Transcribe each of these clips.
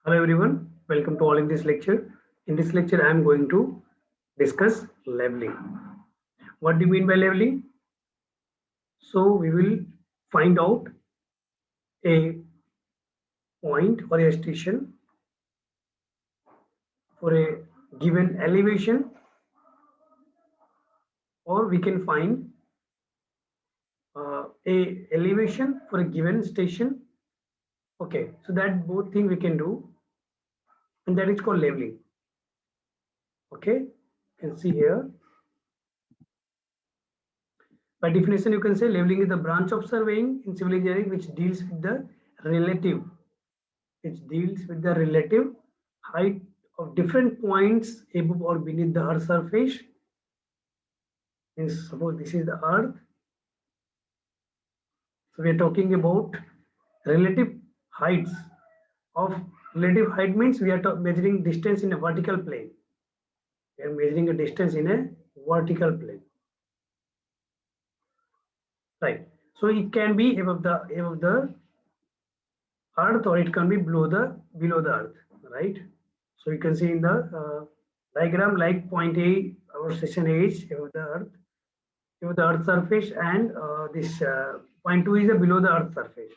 Hello everyone, welcome to all in this lecture. In this lecture, I am going to discuss leveling. What do you mean by leveling? So we will find out a point or a station for a given elevation, or we can find a elevation for a given station. Okay, so that both thing we can do, and that is called leveling. Okay, you can see here. By definition, you can say leveling is the branch of surveying in civil engineering which deals with the relative height of different points above or beneath the earth's surface. Means suppose this is the earth. So we are talking about relative heights of relative height means we are measuring distance in a vertical plane. We are measuring a distance in a vertical plane. Right. So it can be above the earth or it can be below the earth, right? So you can see in the diagram like point A, our station A is above the earth surface, and this point 2 is below the earth surface.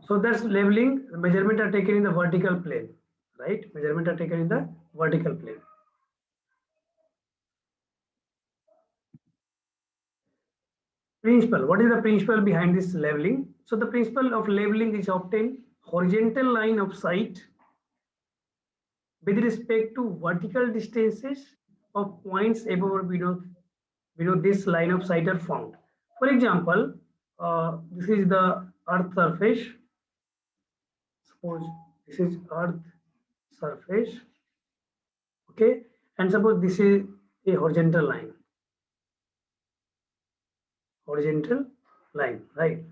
So that's leveling. The measurement are taken in the vertical plane, right? Measurement are taken in the vertical plane. Principle. What is the principle behind this leveling? So the principle of leveling is obtain horizontal line of sight with respect to vertical distances of points above or below this line of sight are found. For example, this is the earth surface. Suppose this is earth surface, okay, and suppose this is a horizontal line, right?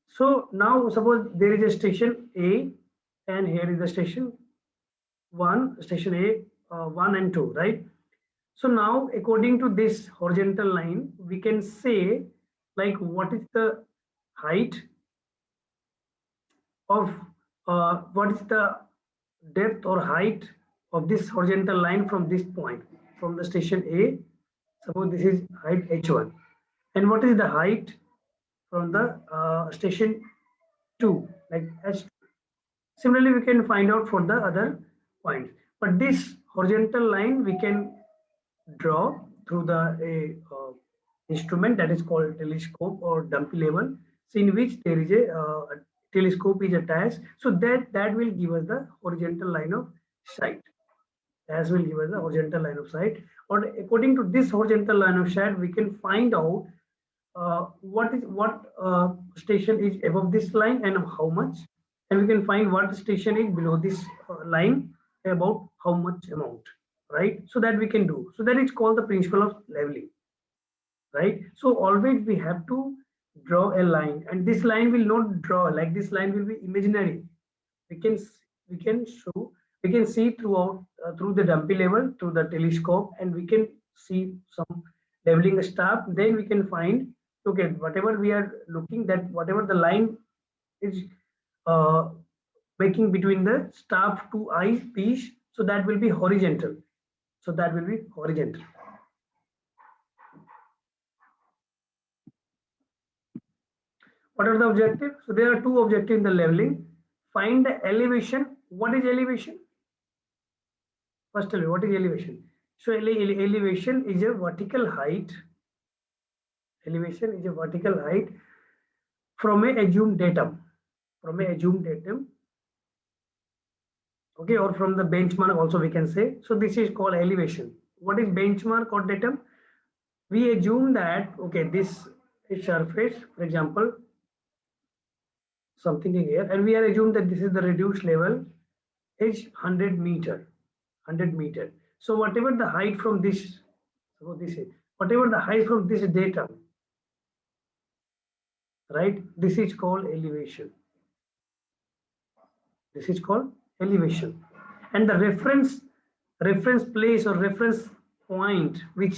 So now suppose there is a station A, and here is the station 1, station A 1 and 2, right? So now according to this horizontal line, we can say like what is the height of what is the depth or height of this horizontal line from this point, from the station A. Suppose this is height h1, and what is the height from the station 2, like h2. Similarly, we can find out for the other points, but this horizontal line we can draw through the instrument that is called telescope or dumpy level, so in which there is a telescope is attached, so that will give us the horizontal line of sight. As will give us the horizontal line of sight, or according to this horizontal line of sight we can find out what station is above this line and how much, and we can find what station is below this line about how much amount, right? So that we can do. So that is called the principle of leveling, right? So always we have to draw a line, and this line will not draw like this line will be imaginary. We can we can show we can see throughout through the dumpy level through the telescope, and we can see some leveling stuff. Then we can find, okay, whatever we are looking, that whatever the line is uh, making between the staff to eye piece, so that will be horizontal. So that will be horizontal. What are the objectives? So there are two objectives in the leveling. Find the elevation. What is elevation? First, tell me what is elevation. So elevation is a vertical height. Elevation is a vertical height from a assumed datum. From a assumed datum. Okay, or from the benchmark also we can say. So this is called elevation. What is benchmark or datum? We assume that, okay, this is surface, for example, something in here, and we are assumed that this is the reduced level is 100 meter. 100 meter. So whatever the height from this, so this is whatever the height from this datum, right? This is called elevation. This is called elevation, and the reference place or reference point which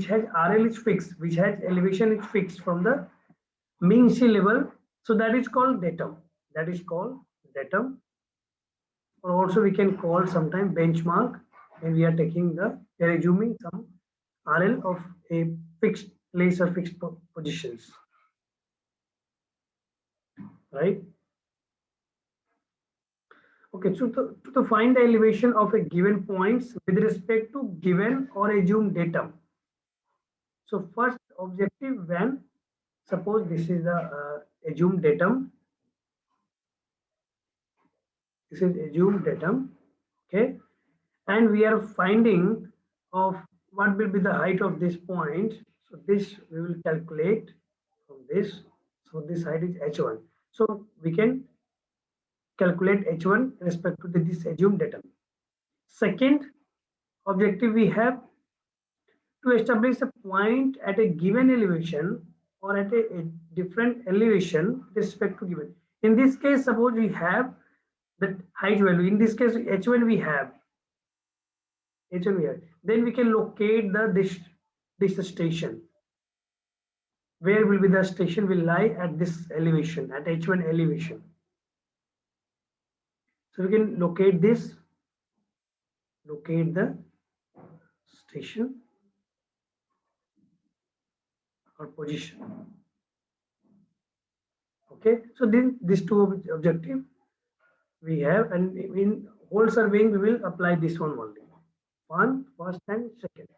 has RL is fixed, which has elevation is fixed from the mean sea level. So that is called datum. That is called datum, or also we can call sometime benchmark, and we are taking we are assuming some RL of a fixed place or fixed positions, right? Okay, so to find the elevation of a given points with respect to given or assumed datum. So first objective, when suppose this is the assumed datum, this is assumed datum, okay, and we are finding of what will be the height of this point. So this we will calculate from this. So this height is h1. So we can calculate h1 respect to this assumed datum. Second objective we have to establish a point at a given elevation or at a different elevation with respect to given. In this case, suppose we have the height value. In this case, h1 we have. H1 we have. Then we can locate this station. Where will be the station will lie at this elevation, at h1 elevation. So we can locate this, locate the station or position. Okay, so then these two objective we have, and in whole surveying we will apply this one only. One, first and second.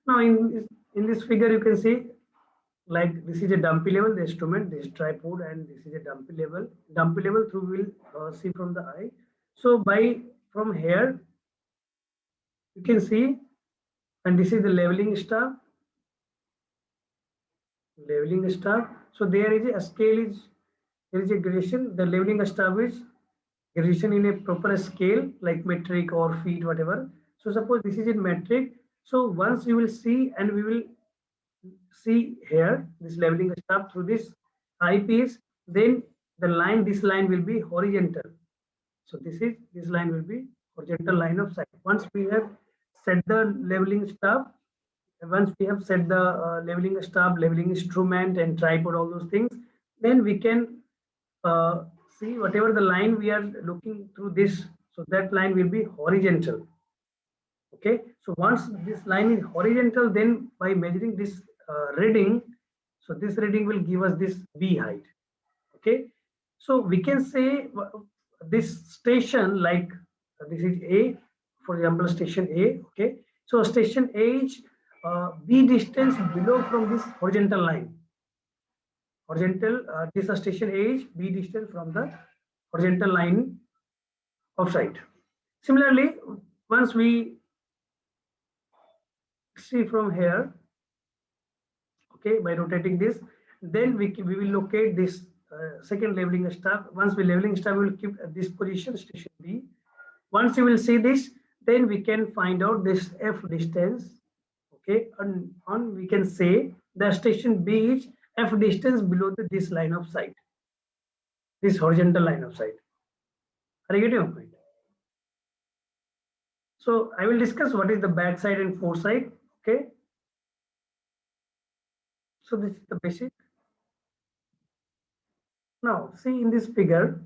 Now in this figure you can see, like this is a dumpy level, the instrument, this tripod, and this is a dumpy level. Dumpy level through will see from the eye. So from here you can see, and this is the leveling star. Leveling star. So there is a scale there is a gradation. The leveling star is gradation in a proper scale like metric or feet, whatever. So suppose this is in metric. So once you will see, and we will see here this leveling star through this eyepiece, then this line will be horizontal. So this line will be horizontal line of sight. Once we have set the leveling star, once we have set the leveling star, leveling instrument, and tripod, all those things, then we can see whatever the line we are looking through this. So that line will be horizontal. Okay, so once this line is horizontal, then by measuring this reading, so this reading will give us this B height. Okay, so we can say this station, like this is A, for example, station A. Okay, so station H, B distance below from this horizontal line. Horizontal, this is station H, B distance from the horizontal line of sight. Similarly, once we see from here, okay, by rotating this, then we will locate this second leveling star. Once we leveling star, we will keep at this position, station B. Once you will see this, then we can find out this F distance. Okay, and we can say the station B is F distance below this line of sight, this horizontal line of sight. Are you getting my point? So I will discuss what is the backside and foresight. Okay, so this is the basic. Now see in this figure,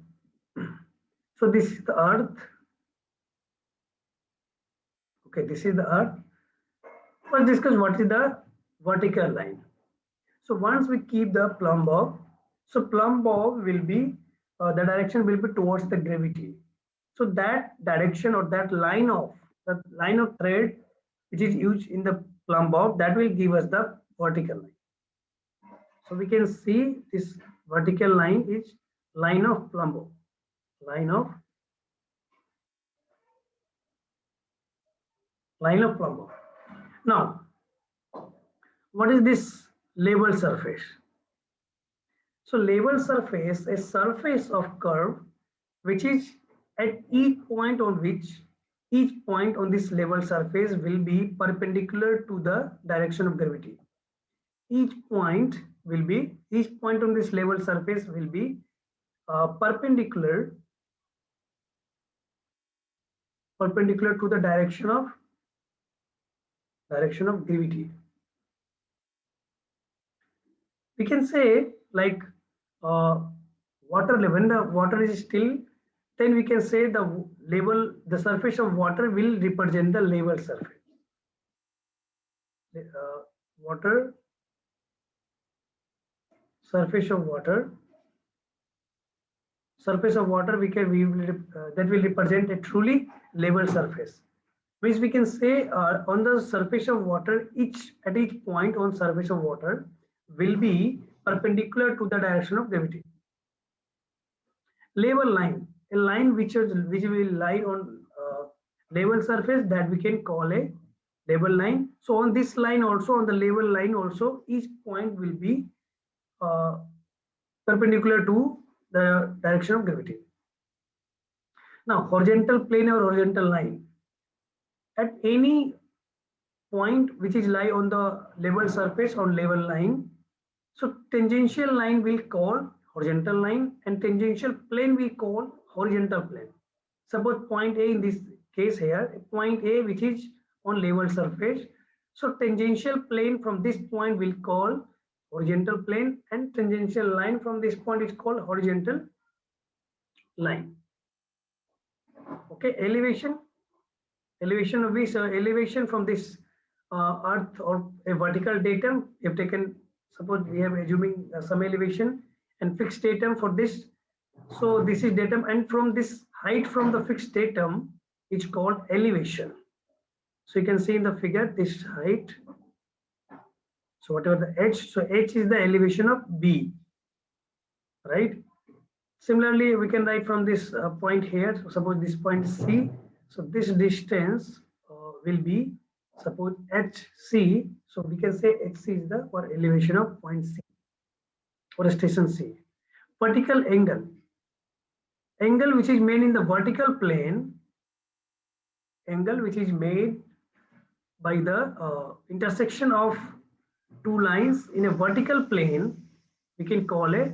so this is the earth. Okay, this is the earth. Let's discuss what is the vertical line. So once we keep the plumb bob, so plumb bob will be the direction will be towards the gravity. So that direction or that line of thread which is used in the plumb bob, that will give us the vertical line. So we can see this vertical line is line of plumb bob, line of plumb bob. Now, what is this level surface? So level surface, a surface of curve which is at each point on this level surface will be perpendicular to the direction of gravity. Each point on this level surface will be perpendicular to the direction of gravity. We can say like water level, when the water is still, then we can say the surface of water will represent the level surface. Water, surface of water, that will represent a truly level surface. Which we can say on the surface of water, at each point on surface of water will be perpendicular to the direction of gravity. Level line, a line which will lie on level surface, that we can call a level line. So on this line also, on the level line also, each point will be perpendicular to the direction of gravity. Now horizontal plane or horizontal line, at any point which is lie on the level surface or level line, so tangential line will call horizontal line and tangential plane we call horizontal plane. Suppose point A in this case here, point A which is on level surface. So tangential plane from this point will call horizontal plane, and tangential line from this point is called horizontal line. Okay, elevation of this elevation from this earth or a vertical datum. If taken, suppose we have assuming some elevation and fixed datum for this. So this is datum, and from this height from the fixed datum is called elevation. So you can see in the figure this height. So whatever the h, so h is the elevation of B, right? Similarly, we can write from this point here. So suppose this point is C. So this distance will be, suppose HC. So we can say HC is the or elevation of point C or station C. Vertical angle which is made in the vertical plane, angle which is made by the intersection of two lines in a vertical plane, we can call a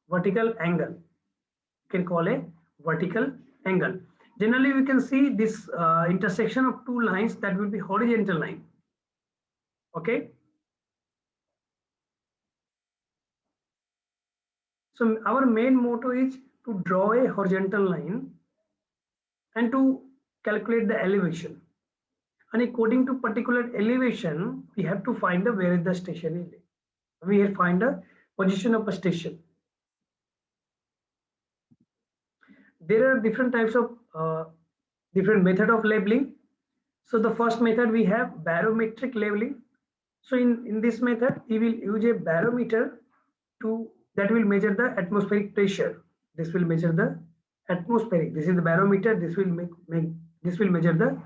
vertical angle. You can call a vertical angle. Generally, we can see this intersection of two lines, that will be horizontal line. Okay. So our main motto is to draw a horizontal line and to calculate the elevation. And according to particular elevation, we have to find where the station is. We have find the position of a station. There are different types of different method of labeling. So the first method we have barometric labeling. So in this method, we will use a barometer that will measure the atmospheric pressure. This will measure the atmospheric. This is the barometer. This will measure the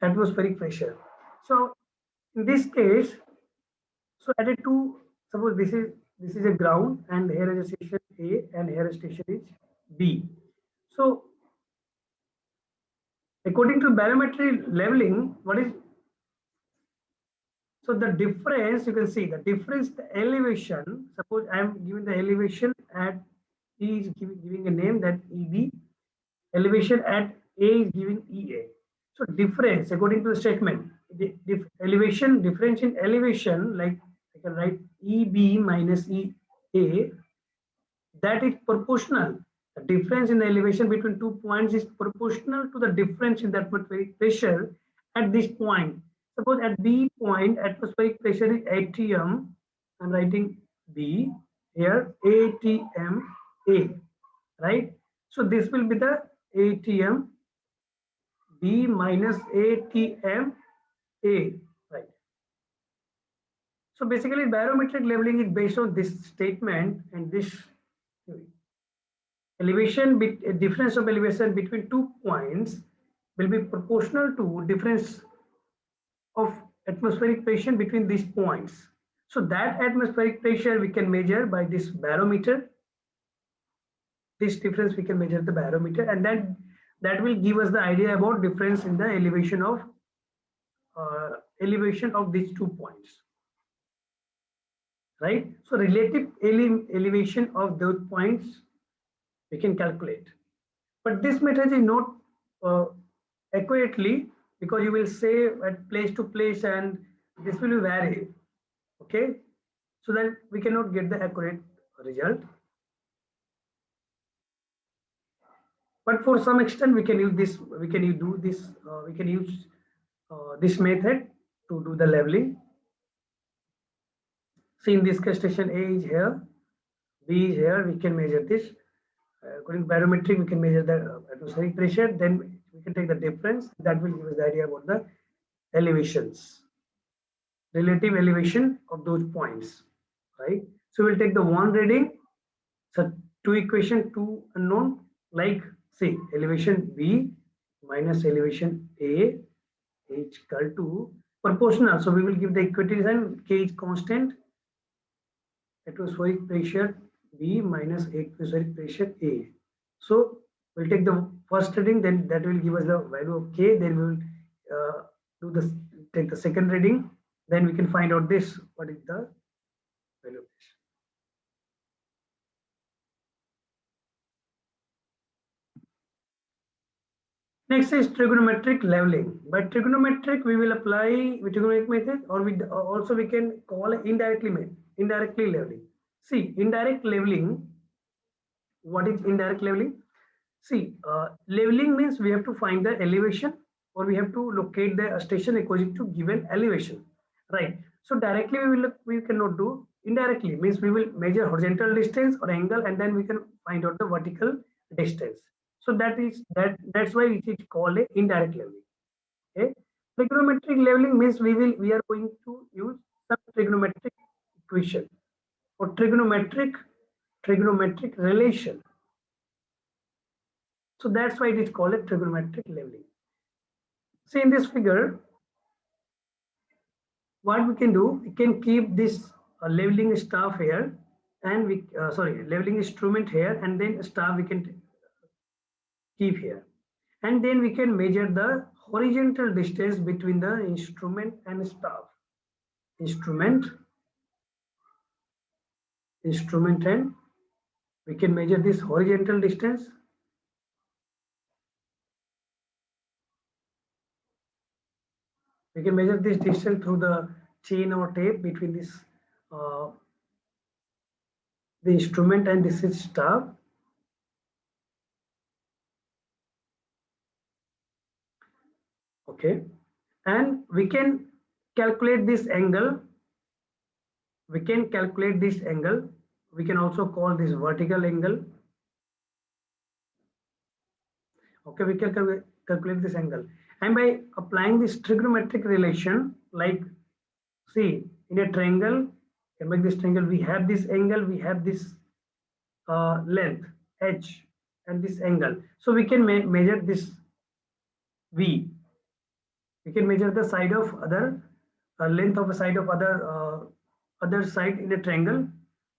atmospheric pressure. So in this case, so at a two, suppose this is a ground, and here is a station A, and here a station is B. So according to barometric leveling, so the difference, you can see the difference, the elevation. Suppose I am giving the elevation at E is giving a name that EB. Elevation at A is giving EA. So difference according to the statement, the elevation difference in elevation, like I can write EB minus EA, that is proportional. The difference in the elevation between 2 points is proportional to the difference in the atmospheric pressure at this point. Suppose at B point, atmospheric pressure is atm. I'm writing B here, atm A, right? So this will be the atm B minus atm A, right? So basically, barometric leveling is based on this statement, and this elevation difference of elevation between 2 points will be proportional to difference of atmospheric pressure between these points. So that atmospheric pressure we can measure by this barometer. This difference we can measure the barometer, and then that will give us the idea about difference in the elevation of these 2 points, right? So relative elevation of those points we can calculate, but this method is not accurately, because you will say at place to place, and this will vary. Okay, so that we cannot get the accurate result. But for some extent, we can use this. We can do this. We can use this method to do the leveling. See, in this case, station A is here, B is here. We can measure this. According to barometric, we can measure the atmospheric pressure. Then we can take the difference. That will give us the idea about the elevations, relative elevation of those points, right? So we'll take the one reading. So two equation, two unknown, like say elevation B minus elevation A is equal to proportional. So we will give the equity sign. K is constant. Atmospheric pressure B minus atmospheric pressure A. So we'll take the first reading, then that will give us the value of K. Then we will do this, take the second reading. Then we can find out this. What is the value of this? Next is trigonometric leveling. By trigonometric, we will apply with trigonometric method, or we also we can call indirectly leveling. See, indirect leveling. What is indirect leveling? See, leveling means we have to find the elevation, or we have to locate the station according to given elevation, right? So directly we cannot do. Indirectly means we will measure horizontal distance or angle, and then we can find out the vertical distance. So that's why it is called a indirect leveling. Okay, trigonometric leveling means we are going to use some trigonometric equation or trigonometric relation. So that's why it is called a trigonometric leveling. See, in this figure, what we can do, we can keep this leveling staff here, and we leveling instrument here, and then staff we can keep here, and then we can measure the horizontal distance between the instrument and staff. Instrument, and we can measure this horizontal distance. We can measure this distance through the chain or tape between this the instrument and this is staff. Okay, and we can calculate this angle. We can calculate this angle. We can also call this vertical angle. Okay, we can calculate this angle, and by applying this trigonometric relation, like see in a triangle, can make this triangle, we have this angle, we have this length h and this angle, so we can measure this v. We can measure the side of other length of a side of other side in a triangle.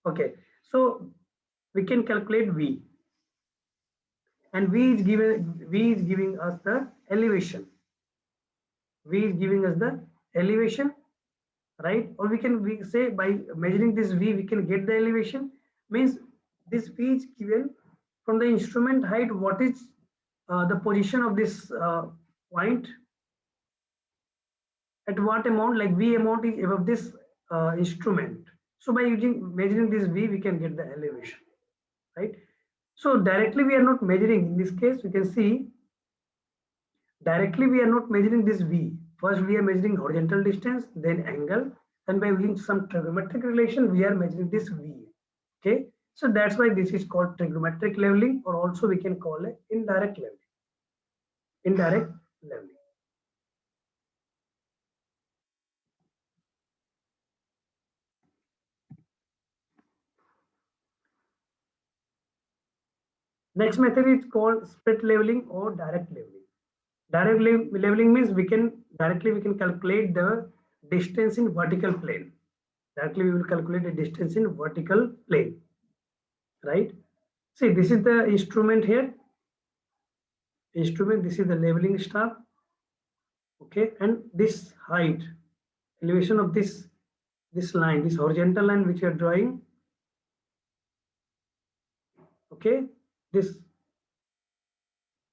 Okay, so we can calculate v, and v is giving us the elevation. V is giving us the elevation, right? Or we say by measuring this v, we can get the elevation. Means this v is given from the instrument height. What is the position of this point? At what amount? Like v amount is above this instrument. So by measuring this v, we can get the elevation, right? So directly we are not measuring. In this case, you can see directly we are not measuring this v. First we are measuring horizontal distance, then angle, and by using some trigonometric relation, we are measuring this v. Okay, so that's why this is called trigonometric leveling, or also we can call it indirect leveling. Indirect leveling. Next method is called split leveling or direct leveling. Direct leveling means we can calculate the distance in vertical plane. Directly we will calculate the distance in vertical plane, right? See, this is the instrument here. Instrument, this is the leveling staff. Okay, and this height, elevation of this line, this horizontal line which you are drawing. Okay, this.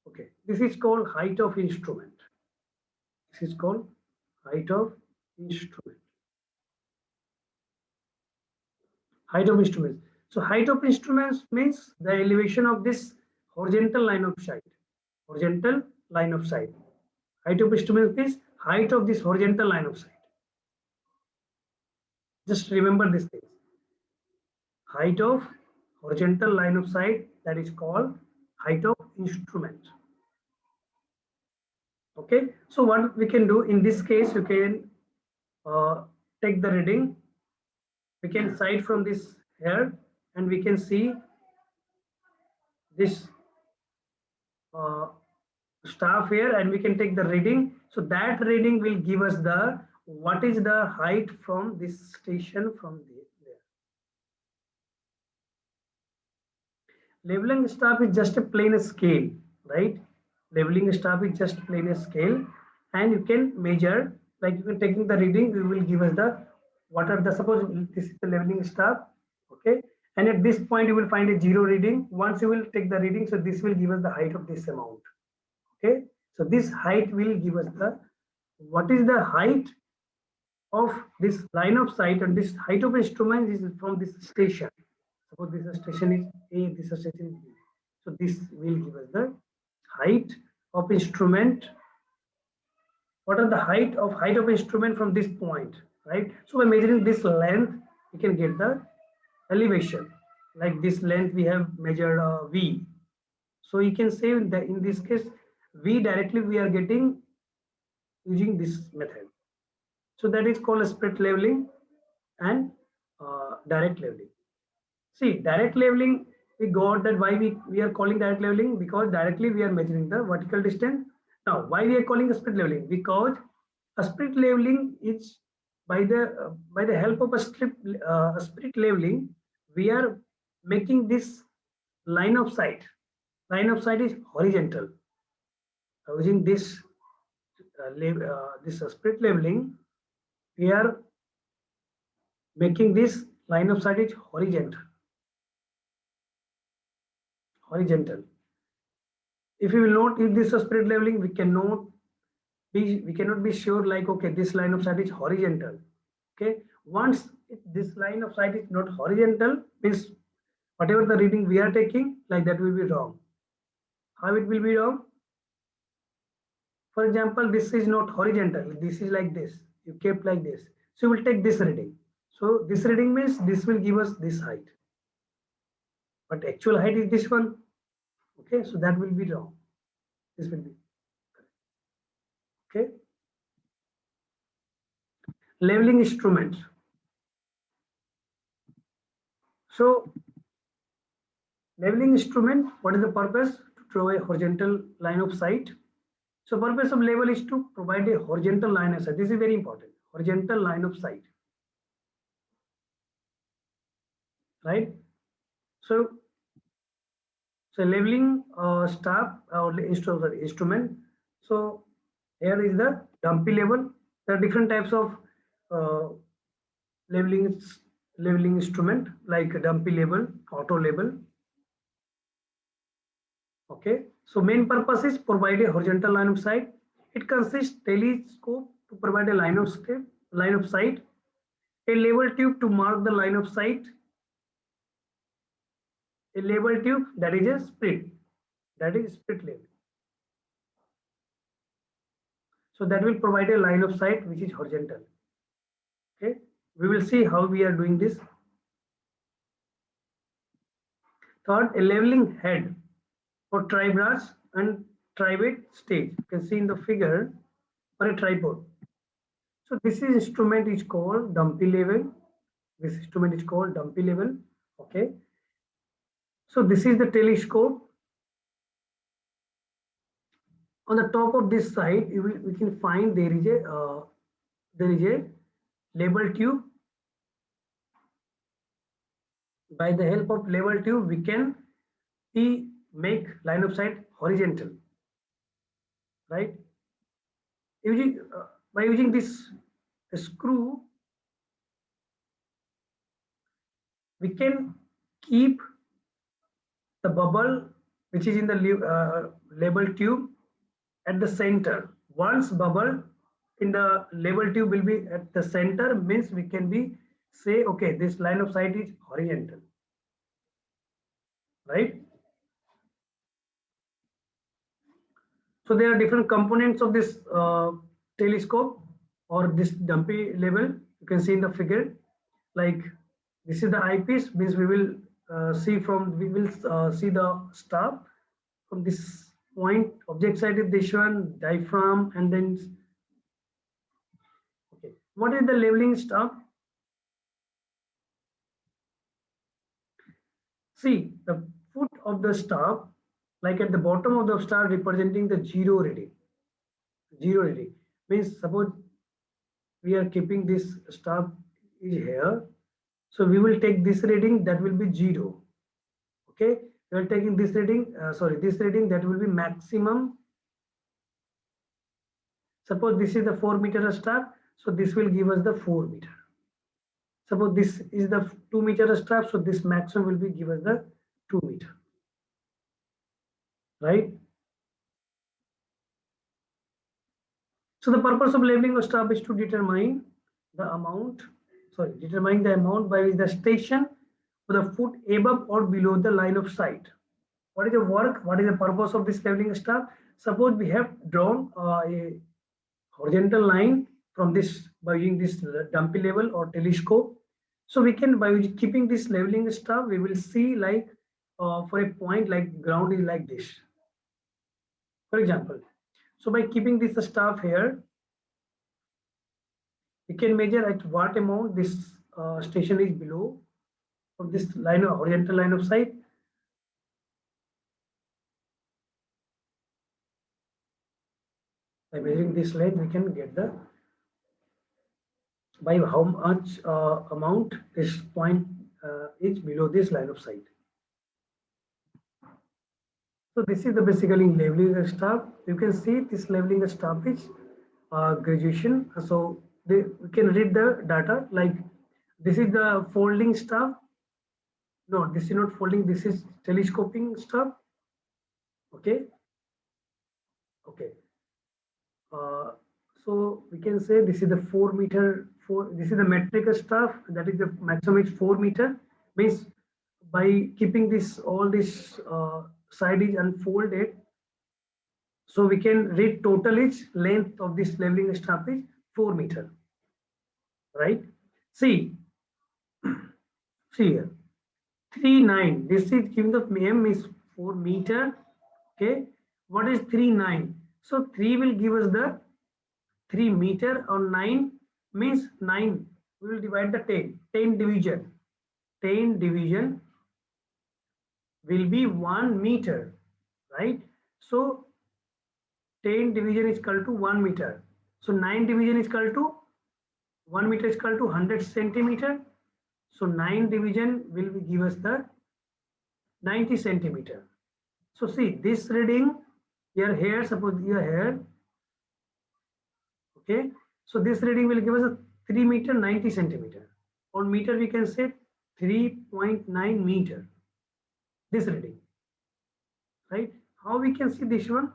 Okay, this is called height of instrument. This is called height of instrument. Height of instruments. So height of instruments means the elevation of this horizontal line of sight. Horizontal line of sight. Height of instruments is height of this horizontal line of sight. Just remember these things. Height of horizontal line of sight, that is called height of instrument. Okay, so what we can do in this case, you can take the reading. We can sight from this here and we can see this staff here and we can take the reading. So that reading will give us the what is the height from this station from there. Leveling staff is just a plain scale, right? Leveling staff is just plain a scale and you can measure, like you can taking the reading, we will give us the what are the, suppose this is the leveling staff, okay, and at this point you will find a zero reading. Once you will take the reading, so this will give us the height of this amount. Okay, so this height will give us the what is the height of this line of sight, and this height of instrument is from this station. Suppose this station is A, this station is B. So this will give us the height of instrument. What are the height of instrument from this point, right? So by measuring this length, we can get the elevation. Like this length we have measured V. So you can say that in this case, V directly we are getting using this method. So that is called a split leveling and direct leveling. See, direct leveling, we got that why we are calling direct leveling, because directly we are measuring the vertical distance. Now, why we are calling a split leveling? Because a split leveling is by the help of a split leveling, we are making this line of sight. Line of sight is horizontal. Using this split leveling, we are making this line of sight is horizontal. Horizontal. If we will not use this split leveling, we cannot be sure like, okay, this line of sight is horizontal. Okay, once this line of sight is not horizontal, means whatever the reading we are taking, like that will be wrong. How it will be wrong? For example, this is not horizontal, this is like this, you kept like this, so you will take this reading. So this reading means this will give us this height, but actual height is this one. Okay, so that will be wrong. This will be okay. Leveling instrument. So leveling instrument, what is the purpose? To draw a horizontal line of sight. So purpose of level is to provide a horizontal line of sight. This is very important. Horizontal line of sight, right? So leveling staff or instrument. So here is the dumpy level. There are different types of uh, leveling instrument, like dumpy level, auto level. Okay, so main purpose is provide a horizontal line of sight. It consists telescope to provide a line of sight, a level tube to mark the line of sight, a level tube that is a split, that is split level. So that will provide a line of sight which is horizontal. Okay, we will see how we are doing this. Third, a leveling head for tri-brass and tri-weight stage. You can see in the figure for a tripod. So this instrument is called dumpy level. This instrument is called dumpy level. Okay. So this is the telescope. On the top of this side, we can find there is a level tube. By the help of level tube, we can make line of sight horizontal, right? By using this screw, we can keep the bubble which is in the level tube at the center. Once bubble in the level tube will be at the center, means we can be say, okay, this line of sight is horizontal, right? So there are different components of this telescope or this dumpy level. You can see in the figure, like this is the eyepiece, means we will see the star from this point. Object side is this one, diaphragm, and then okay. What is the leveling star? See the foot of the star, like at the bottom of the star, representing the zero reading. Zero reading means suppose we are keeping this star is here, so we will take this reading, that will be 0. Okay, we are taking this reading, this reading, that will be maximum. Suppose this is the 4-meter star, so this will give us the 4 meter. Suppose this is the 2-meter star, so this maximum will be give us the 2 meter, right? So the purpose of labeling a star is to determine the amount, determine the amount by which the station with a foot above or below the line of sight. What is the work? What is the purpose of this labeling star? Suppose we have drawn a horizontal line from this by using this dumpy level or telescope. So we can, by keeping this leveling star, we will see like for a point like ground is like this, for example. So by keeping this star here, we can measure at what amount this station is below from this line of horizontal line of sight. By measuring this length, we can get the by how much amount this point is below this line of sight. So this is the basically leveling staff. You can see this leveling staff is graduation. So we can read the data like this is the folding staff. No, this is not folding. This is telescoping staff. Okay. Okay. So we can say this is the 4-meter. This is the metric staff. That is the maximum is 4 meter. Means by keeping this all this side is unfolded, so we can read total its length of this leveling staff is 4 meter, right? See, see here, 39. This is given the m is 4 meter. Okay, what is 39? So 3 will give us the 3 meter, or 9 means 9. We will divide the 10. 10 division. 10 division will be 1 meter, right? So 10 division is equal to 1 meter. So 9 division is equal to 1 meter is equal to 100 centimeter. So 9 division will give us the 90 centimeter. So see this reading, your hair, suppose your hair. Okay. So this reading will give us a 3 meter 90 centimeter. On meter we can say 3.9 meter. This reading, right? How we can see this one?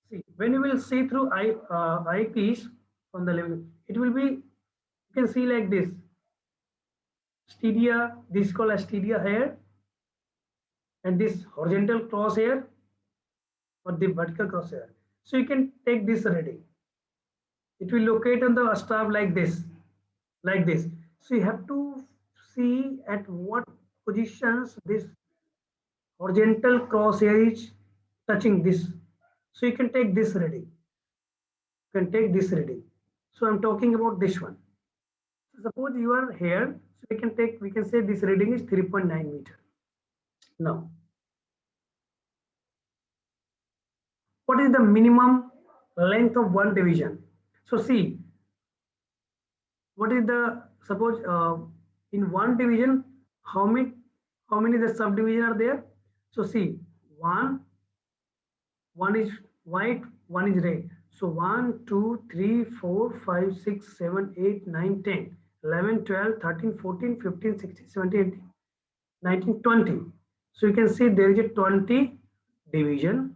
See, when you will see through eyepiece on the level, it will be, you can see like this. Stygia, this is called as stygia hair, and this horizontal cross hair or the vertical cross hair. So you can take this reading. It will locate on the staff like this, like this. So you have to see at what positions this horizontal crosshair is touching this. So you can take this reading. You can take this reading. So I'm talking about this one. So suppose you are here, so we can say this reading is 3.9 meter. Now, what is the minimum length of one division? So see, what is the, suppose in one division, how many the subdivision are there? So see, one is white, one is red. So 1, 2, 3, 4, 5, 6, 7, 8, 9, 10, 11, 12, 13, 14, 15, 16, 17, 18, 19, 20. So you can see there is a 20 division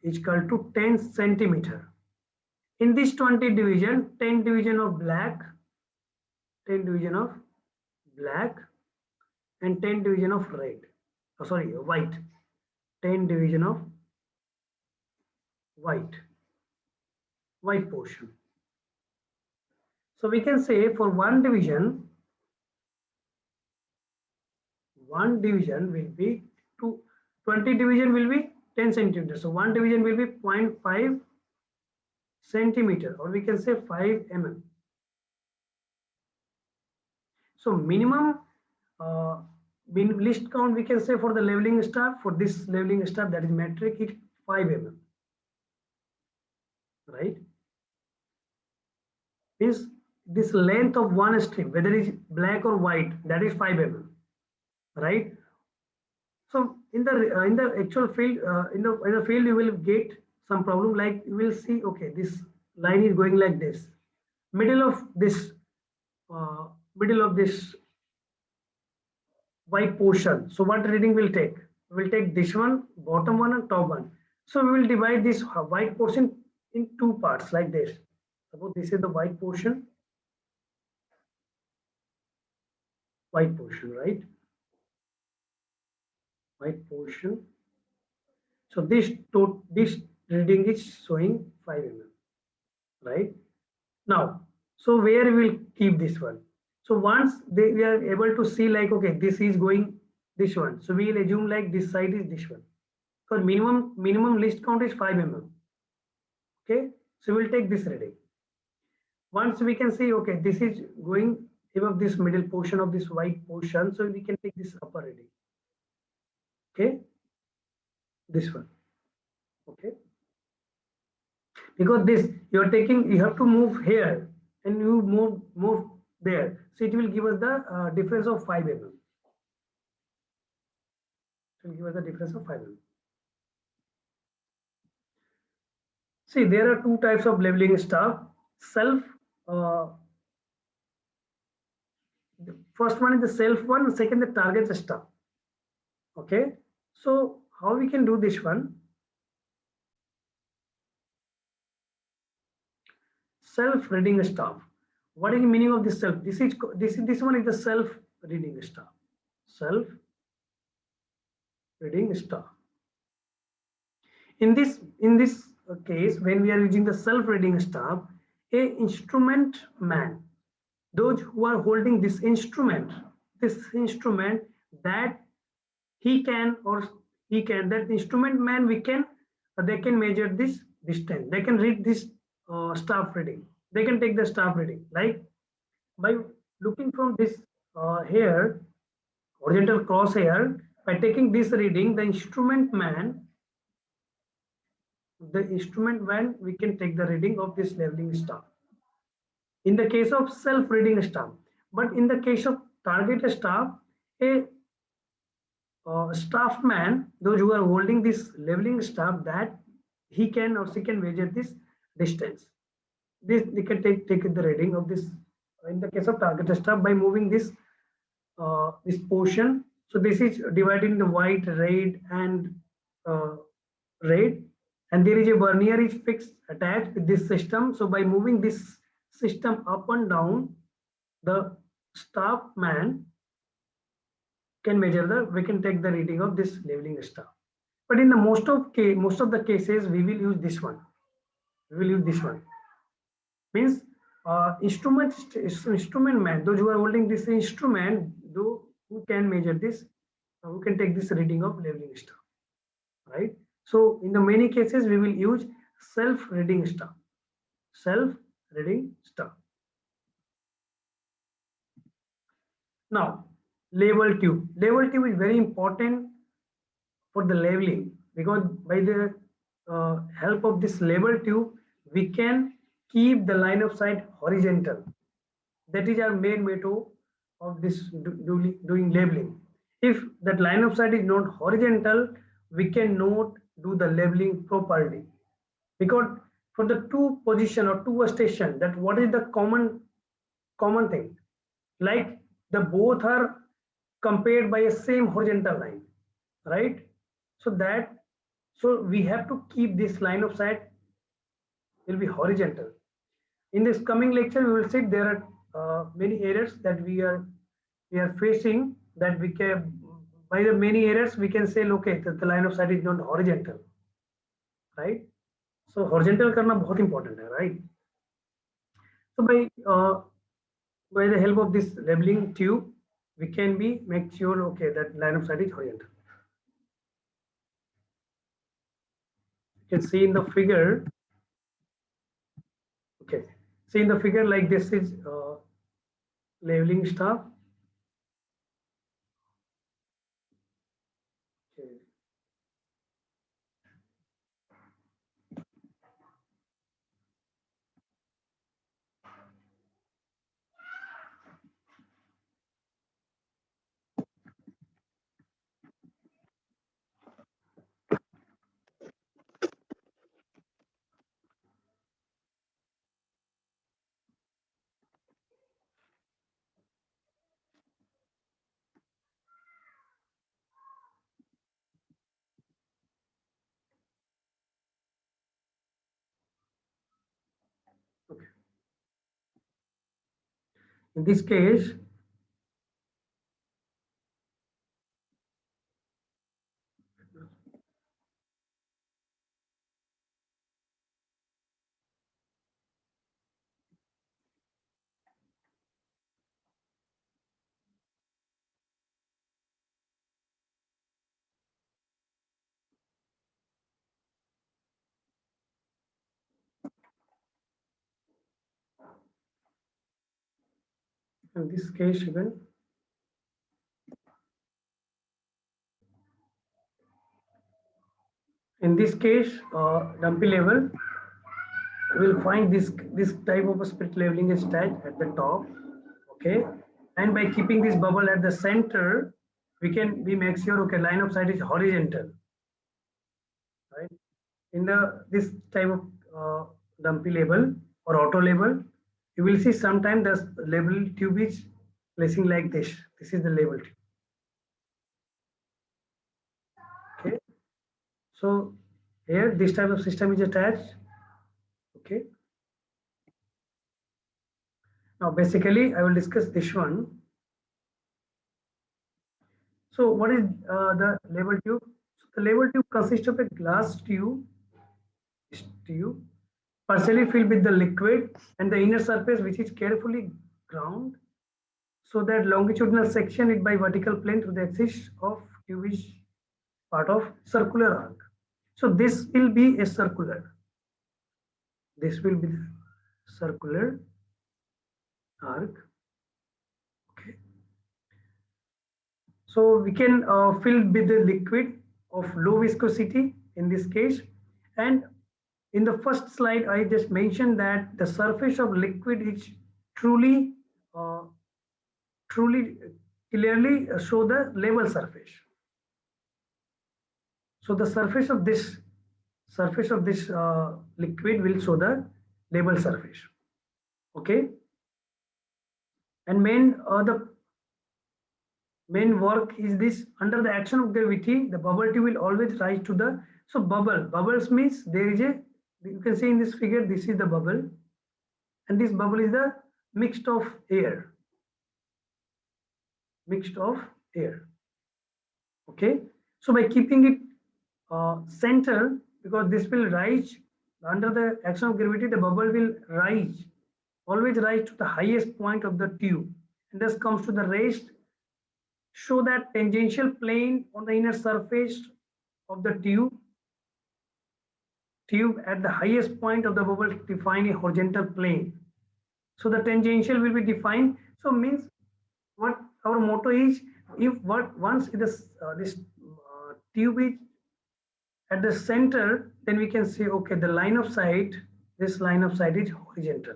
is equal to 10 centimeter. In this 20 division, 10 division of black, 10 division of black, and 10 division of red. Oh, sorry, white. 10 division of white, white portion. So we can say for one division will be 20 division will be 10 centimeters. So one division will be 0.5 centimeter, or we can say 5 mm. So minimum list count we can say for the leveling staff, for this leveling staff, that is metric, is 5 mm, right? Means this length of one strip, whether it is black or white, that is 5 mm, right? So in the actual field, in the field, you will get some problem, like you will see, okay, this line is going like this, middle of this uh, middle of this white portion. So what reading will take? We will take this one, bottom one and top one. So we will divide this white portion in two parts like this. Suppose this is the white portion, right? White portion. So this reading is showing 5 mm, right? Now, so where we will keep this one? So once we are able to see, like, okay, this is going this one. So we will assume like this side is this one. So minimum list count is 5 mm. Okay, so we'll take this reading. Once we can see, okay, this is going above this middle portion of this white portion, so we can take this upper reading. Okay, this one. Okay, because this you are taking, you have to move here and you move there, so it will give us the difference of 5 mm. It will give us the difference of 5 mm. See, there are two types of leveling staff. Self, the first one is the self one, the second the target staff. Okay, so how we can do this one? Self reading staff. What is the meaning of this self? This one is the self reading staff. Self reading staff. In this case, when we are using the self reading staff, a instrument man, those who are holding this instrument, that that instrument man, they can measure this distance, they can read this staff reading, they can take the staff reading, like by looking from this here, horizontal crosshair, by taking this reading, the instrument man, we can take the reading of this leveling staff in the case of self reading staff. But in the case of target staff, a staff man, those who are holding this leveling staff, that he can or she can measure this distance. They can take the reading of this in the case of target staff by moving this this portion. So this is divided into white, red, and red, and there is a vernier is fixed attached with this system. So by moving this system up and down, the staff man can measure we can take the reading of this leveling staff. But in the most of the cases, we will use this one. Means instrument man, those who are holding this instrument, who can measure this, who can take this reading of leveling staff, right? So in the many cases, we will use self reading staff. Now, level tube. Level tube is very important for the leveling, because by the help of this level tube, we can keep the line of sight horizontal. That is our main method of this doing leveling. If that line of sight is not horizontal, we cannot do the leveling properly, because for the two position or two station, that what is the common thing, like the both are compared by a same horizontal line, right? So we have to keep this line of sight will be horizontal. In this coming lecture, we will see there are many errors that we are facing, that we can, by the many errors we can say okay that the line of sight is not horizontal, right? So horizontal करना बहुत important है, right? So by the help of this labeling tube, we can be make sure okay that line of sight is horizontal. You can see in the figure. Okay, see in the figure like this is labeling stuff. Okay. Okay. In this case, even in this case, dumpy level, we'll find this type of a split leveling is attached at the top. Okay, and by keeping this bubble at the center, we make sure okay line of sight is horizontal, right? In the this type of dumpy label or auto label, you will see sometimes the label tube is placing like this. This is the label tube. Okay, so here this type of system is attached. Okay, now basically I will discuss this one. So what is the label tube? So the label tube consists of a glass tube partially filled with the liquid and the inner surface which is carefully ground so that longitudinal section is by vertical plane to the axis of tube is part of circular arc. So this will be a circular. This will be the circular arc. Okay. So we can fill with the liquid of low viscosity in this case. And in the first slide, I just mentioned that the surface of liquid is truly, truly clearly show the level surface. So the surface of this liquid will show the level surface. Okay. And the main work is this: under the action of gravity, the bubble tube will always rise to the, so bubbles means there is a, you can see in this figure, this is the bubble, and this bubble is the mixed of air. Okay, so by keeping it center, because this will rise under the action of gravity, the bubble will always rise to the highest point of the tube, and thus comes to the rest. Show that tangential plane on the inner surface of the tube at the highest point of the bubble define a horizontal plane. So the tangential will be defined. So means what our motto is: if once this tube is at the center, then we can say okay the line of sight, this line of sight is horizontal.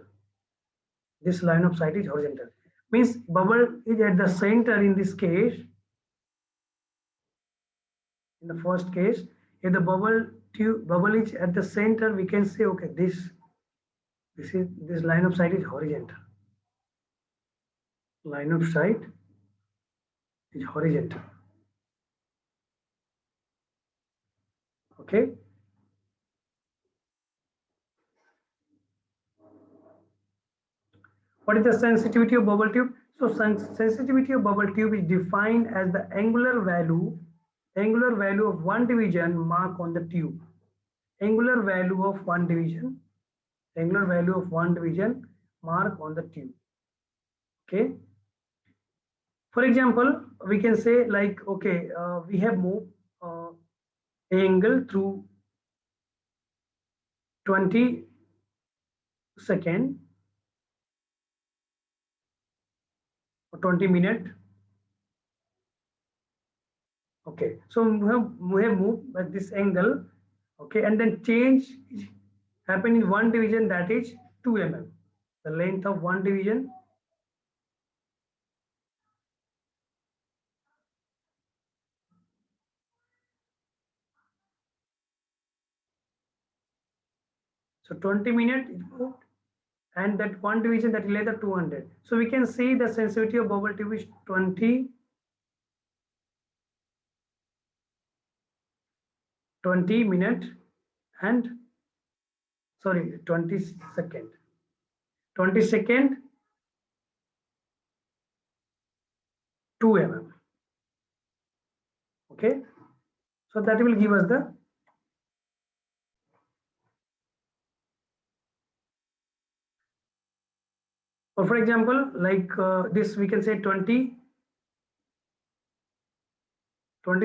This line of sight is horizontal. Means bubble is at the center in this case. In the first case, if the bubble is at the center, we can say okay this line of sight is horizontal. Line of sight is horizontal. Okay. What is the sensitivity of bubble tube? So sensitivity of bubble tube is defined as the angular value of one division mark on the tube. Angular value of one division mark on the tube. Okay. For example, we can say like, okay, we have moved angle through 20 second or 20 minute. Okay, so we have moved at this angle. Okay, and then change happen in one division, that is 2 mm. The length of one division. So 20 minutes is moved, and that one division that is less than 200. So we can see the sensitivity of bubble tube is 20 minute and 20 second. 20 second 2 mm. Okay, so that will give us the or for example, like this we can say 20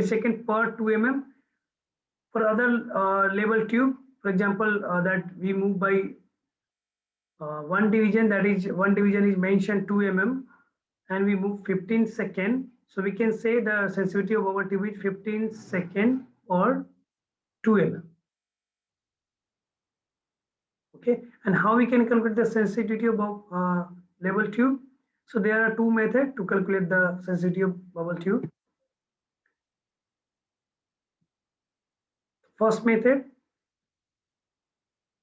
second per 2 mm. For other label tube, for example, that we move by one division, that is one division is mentioned 2 mm, and we move 15 second. So we can say the sensitivity of our tube is 15 second or 2 mm. Okay, and how we can calculate the sensitivity of label tube? So there are two methods to calculate the sensitivity of bubble tube. First method,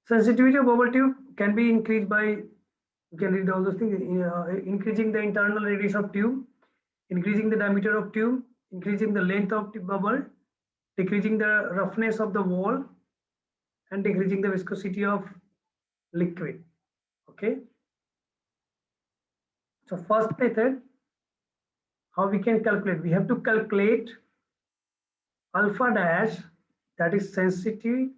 sensitivity of bubble tube can be increased by, you can read all those things, increasing the internal radius of tube, increasing the diameter of tube, increasing the length of the bubble, decreasing the roughness of the wall, and decreasing the viscosity of liquid. Okay. So first method, how we can calculate? We have to calculate alpha dash, that is sensitivity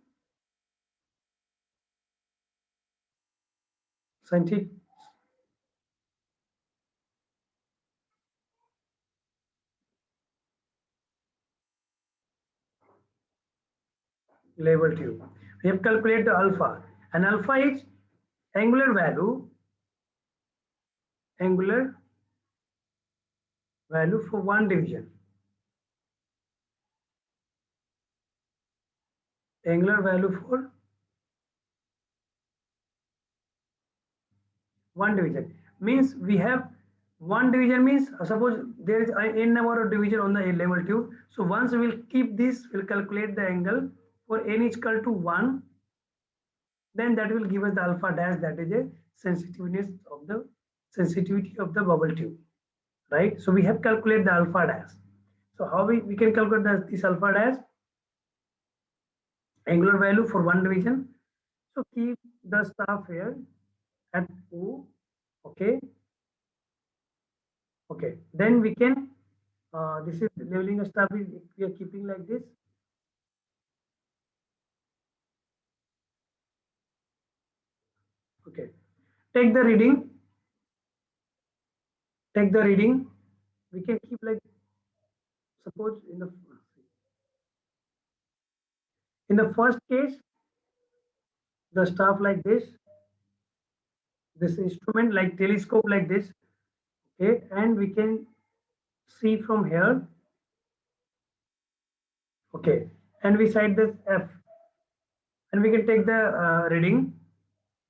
label tube. We have calculated the alpha, and alpha is angular value for one division. Angular value for one division means we have one division means suppose there is n number of division on the label tube. So once we will keep this, we'll calculate the angle for n is equal to 1, then that will give us the alpha dash, that is a sensitivity of the bubble tube, right? So we have calculated the alpha dash. So how we can calculate this alpha dash? Angular value for one division. So keep the staff here at O. Okay. Okay. Then we can, this is leveling a staff, we are keeping like this. Okay. Take the reading. We can keep like, suppose in the first case, the staff like this instrument like telescope like this. Okay, and we can see from here. Okay, and we set this F, and we can take the reading.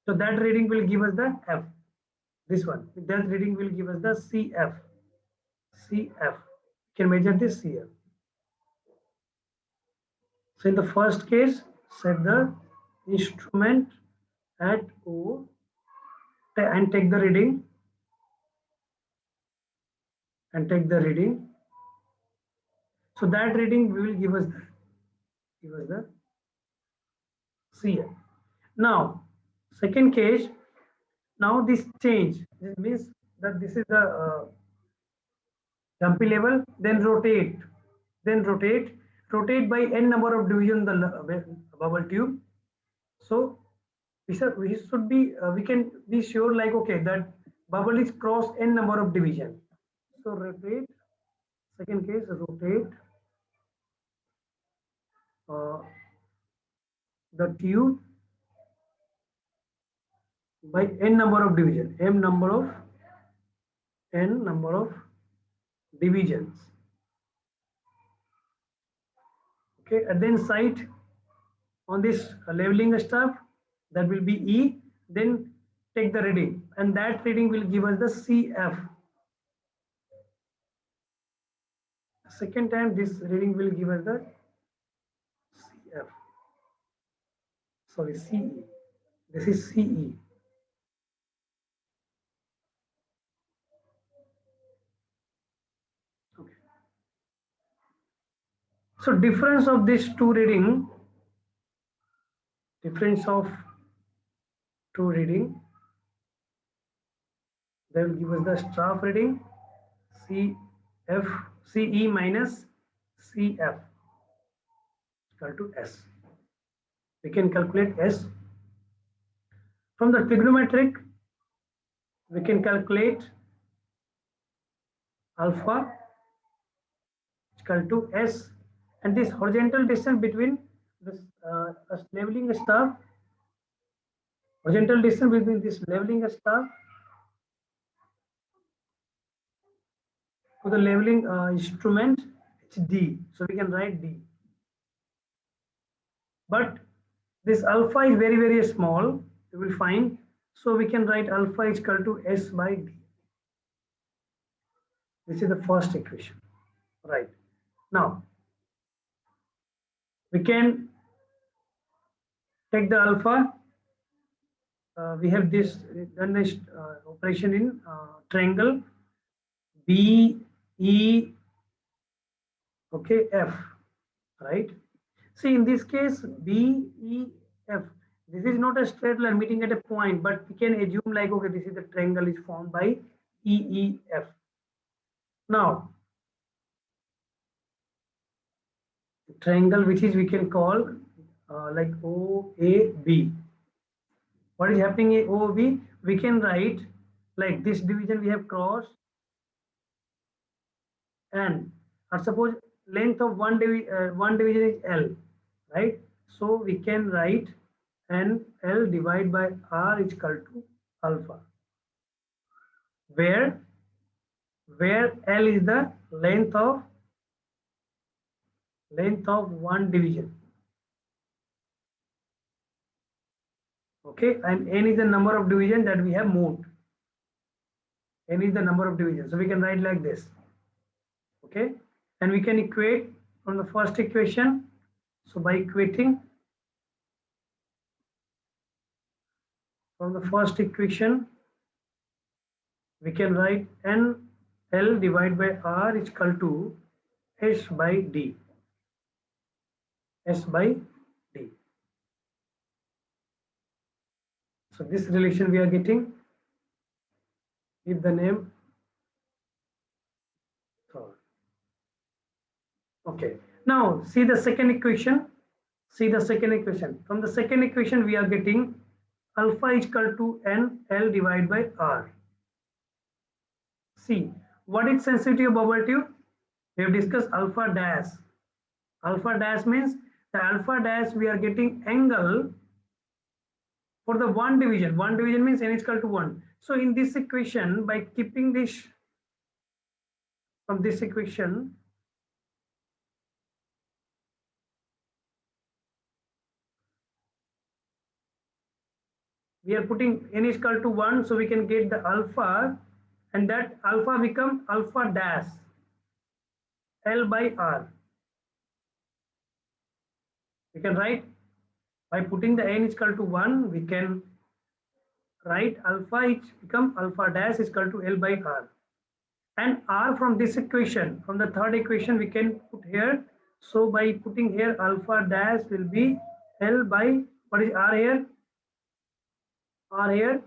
So that reading will give us the F. This one, that reading will give us the CF. CF. We can measure this here. So in the first case, set the instrument at O and take the reading. So that reading will give us the CF. Now, second case, now this change, This means that this is the dumpy level. Then rotate. Then rotate. Rotate by n number of division the bubble tube. So we should be we can be sure like okay that bubble is cross n number of division. So rotate. Second case rotate uh, the tube by n number of division. N number of divisions. Okay, and then sight on this leveling stuff, that will be E. Then take the reading, and that reading will give us the CF. Second time, this reading will give us the CF. Sorry, CE. This is CE. Okay. So difference of these two reading, difference of two reading, they will give us the staff reading CF, CE minus CF equal to S. We can calculate S. From the trigonometric, we can calculate alpha equal to S, and this horizontal distance between this leveling staff, horizontal distance between this leveling staff to the leveling instrument, it's D. So we can write D. But this alpha is very, very small, you will find. So we can write alpha is equal to S by D. This is the first equation, right? Now, we can take the alpha. We have this done this operation in triangle B, E, okay, F, right? See, in this case, B, E, F, this is not a straight line meeting at a point, but we can assume like, okay, this is the triangle is formed by E, E, F. Now, triangle which is we can call like OAB. What is happening in OAB? We can write like this division we have crossed, and suppose length of one division is L, right? So we can write n L divided by R is equal to alpha, where L is the length of one division, okay, and n is the number of division that we have moved. N is the number of divisions, so we can write like this, okay, and we can equate from the first equation. So by equating from the first equation, we can write n L divided by R is equal to S by D. S by D. So this relation we are getting, give the name third. Okay. Now see the second equation. See the second equation. From the second equation, we are getting alpha is equal to n L divided by R. See, what is sensitivity of bubble tube? We have discussed alpha dash. Alpha dash means the alpha dash we are getting angle for the one division. One division means n is equal to 1. So in this equation, by keeping this from this equation, we are putting n is equal to 1, so we can get the alpha, and that alpha become alpha dash L by R. We can write by putting the n is equal to 1, we can write alpha is become alpha dash is equal to L by R. And R from this equation, from the third equation, we can put here. So by putting here alpha dash will be L by, what is R here? R here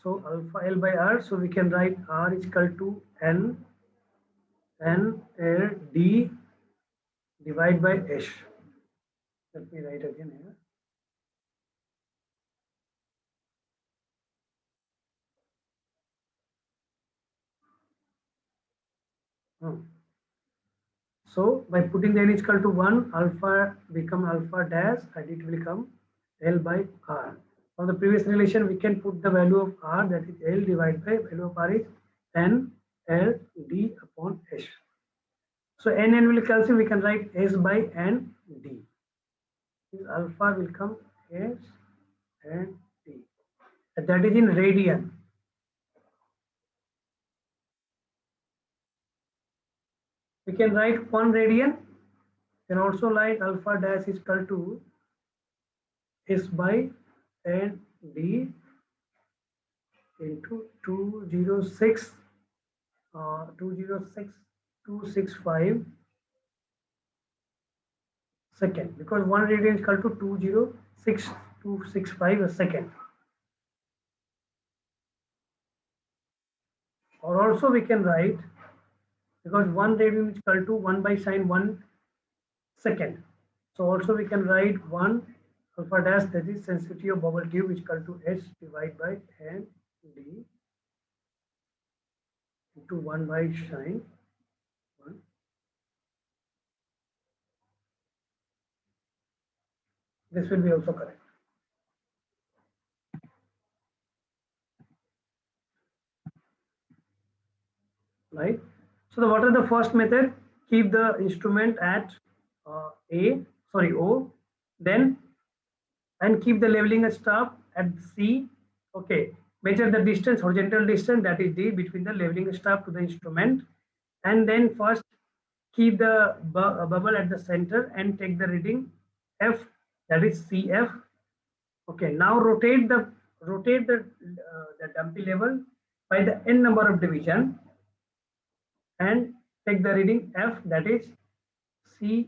So alpha L by R. So we can write R is equal to N L D divide by S. Let me write again here. So by putting the N is equal to 1, alpha become alpha dash and it will become L by R. From the previous relation, we can put the value of R, that is L divided by value of R is N L D upon S. So N will cancel, we can write S by N D. This alpha will come S and D. And that is in radian. We can write 1 radian. Can also write alpha dash is equal to S by N D into 206 265 second, because 1 radian is equal to 206,265 a second. Or also we can write, because 1 radian is equal to 1 by sine 1 second. So also we can write 1 alpha dash, that is sensitivity of bubble tube, is equal to S divided by N D into 1 by sine 1. This will be also correct. Right. So what are the first method? Keep the instrument at O, then and keep the leveling staff at C. Okay. Measure the distance, horizontal distance, that is D, between the leveling staff to the instrument, and then first keep the bubble at the center and take the reading F, that is CF. Okay. Now rotate the dumpy level by the n number of division and take the reading F, that is CE.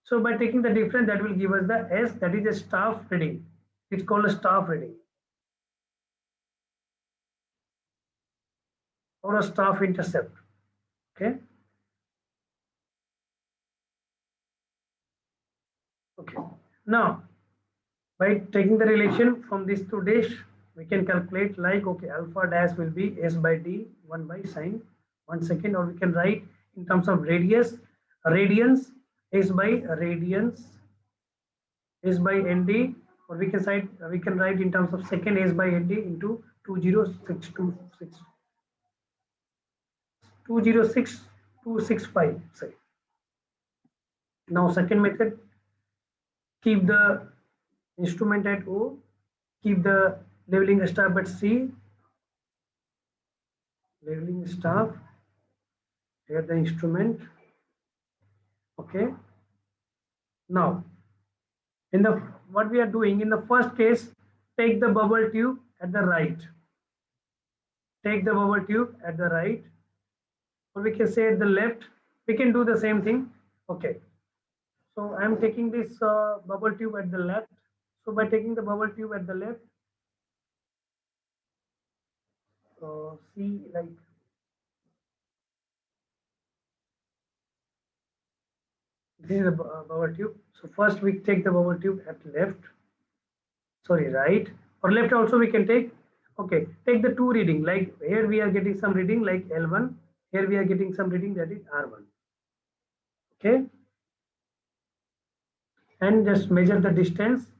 So by taking the difference, that will give us the S, that is a staff reading. It's called a staff reading or a staff intercept. Okay. Okay. Now, by taking the relation from this to dash, we can calculate like, okay, alpha dash will be S by D 1 by sine 1 second, or we can write in terms of radians, S by radians, S by ND, or we can write in terms of second S by ND into 206,265. Sorry. Now second method, keep the instrument at O, keep the leveling staff at C, leveling staff, here the instrument. Okay. Now, in the what we are doing in the first case, take the bubble tube at the right. Take the bubble tube at the right, or we can say at the left. We can do the same thing. Okay. So I am taking this bubble tube at the left. So by taking the bubble tube at the left, see like this is the bubble tube. So first we take the bubble tube at left, sorry, right, or left also we can take. Okay, take the two reading, like here we are getting some reading like L1, here we are getting some reading, that is R1. Okay, and just measure the distance,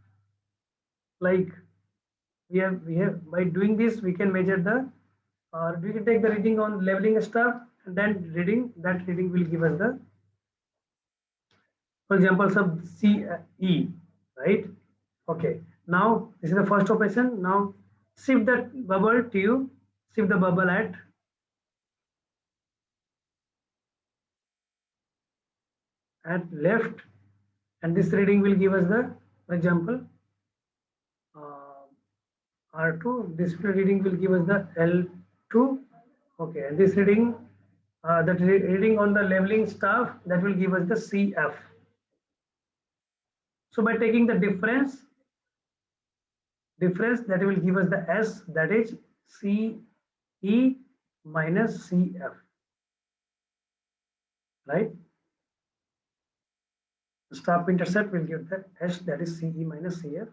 like we have by doing this we can measure the, we can take the reading on leveling stuff, and then that reading will give us the, for example, sub CE, right? Okay, now this is the first operation. Now shift the bubble tube, shift the bubble at left, and this reading will give us the, for example, R2. This reading will give us the L2. Okay, and this reading, that reading on the leveling staff, that will give us the CF. So by taking the difference, difference that will give us the S, that is CE minus CF, right? The staff intercept will give the S, that is CE minus CF.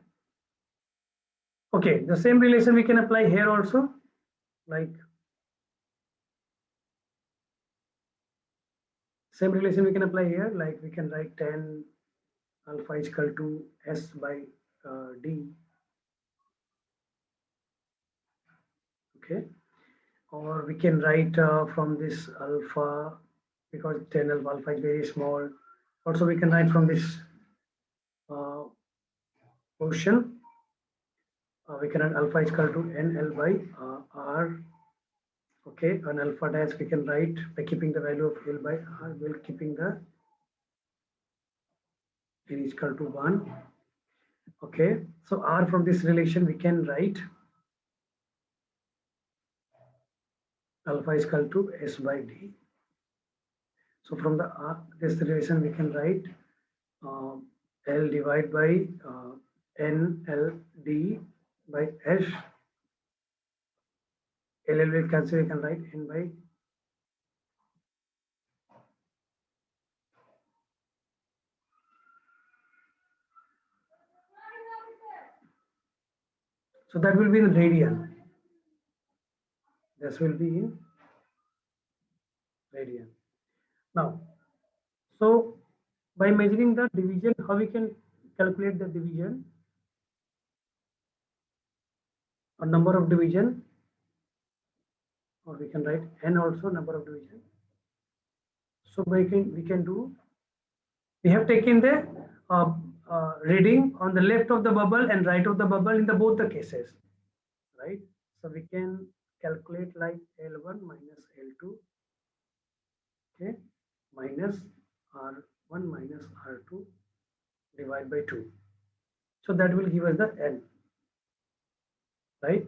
Okay, the same relation we can apply here also, like same relation we can apply here, like we can write tan alpha is equal to S by D. Okay, or we can write from this alpha, because tan alpha is very small. Also, we can write from this portion. We can write alpha is equal to NL by R. Okay, on alpha dash we can write by keeping the value of L by R, while keeping the N is equal to 1. Okay, so R from this relation we can write alpha is equal to S by D. So from the this relation we can write L divided by NLD by S. LL will cancel, we can write N by so that will be in radian. This will be in radian. Now, so by measuring the division, how we can calculate the division or number of division, or we can write N also number of division. So we can do, we have taken the reading on the left of the bubble and right of the bubble in the both the cases, right? So we can calculate like L1 minus L2, okay, minus R1 minus R2 divided by 2. So that will give us the N, right?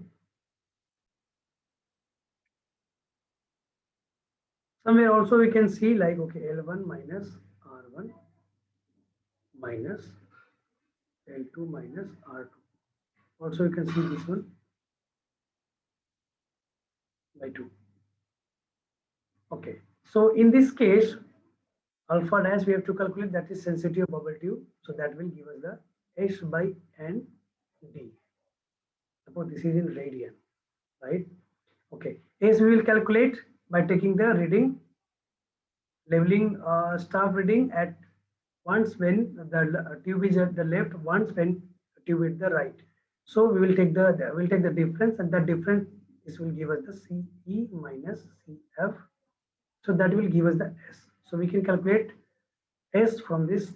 Somewhere also we can see like, okay, L1 minus R1 minus L2 minus R2. Also you can see this one by 2. Okay, so in this case, alpha dash we have to calculate, that is sensitivity of bubble tube. So that will give us the S by N D. Suppose this is in radian, right? Okay, S we will calculate by taking the reading, leveling staff reading at once when the tube is at the left, once when tube is the right. So we will take the difference, and that difference this will give us the CE minus CF. So that will give us the S. So we can calculate S from this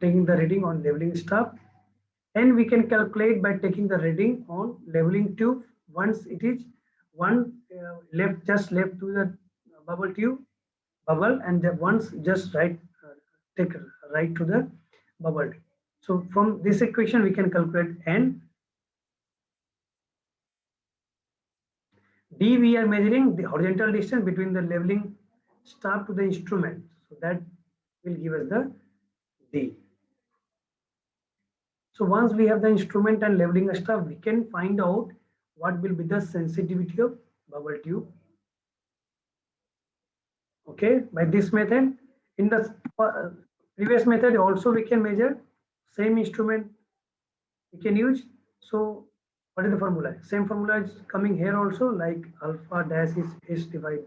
taking the reading on leveling staff, and we can calculate by taking the reading on leveling tube once it is one just left to the bubble tube bubble, and once just right take right to the bubble. So from this equation we can calculate N. D, we are measuring the horizontal distance between the leveling staff to the instrument, so that will give us the D. So once we have the instrument and leveling staff, we can find out what will be the sensitivity of bubble tube. Okay, by this method. In the previous method also we can measure, same instrument we can use. So what is the formula? Same formula is coming here also, like alpha dash is S divided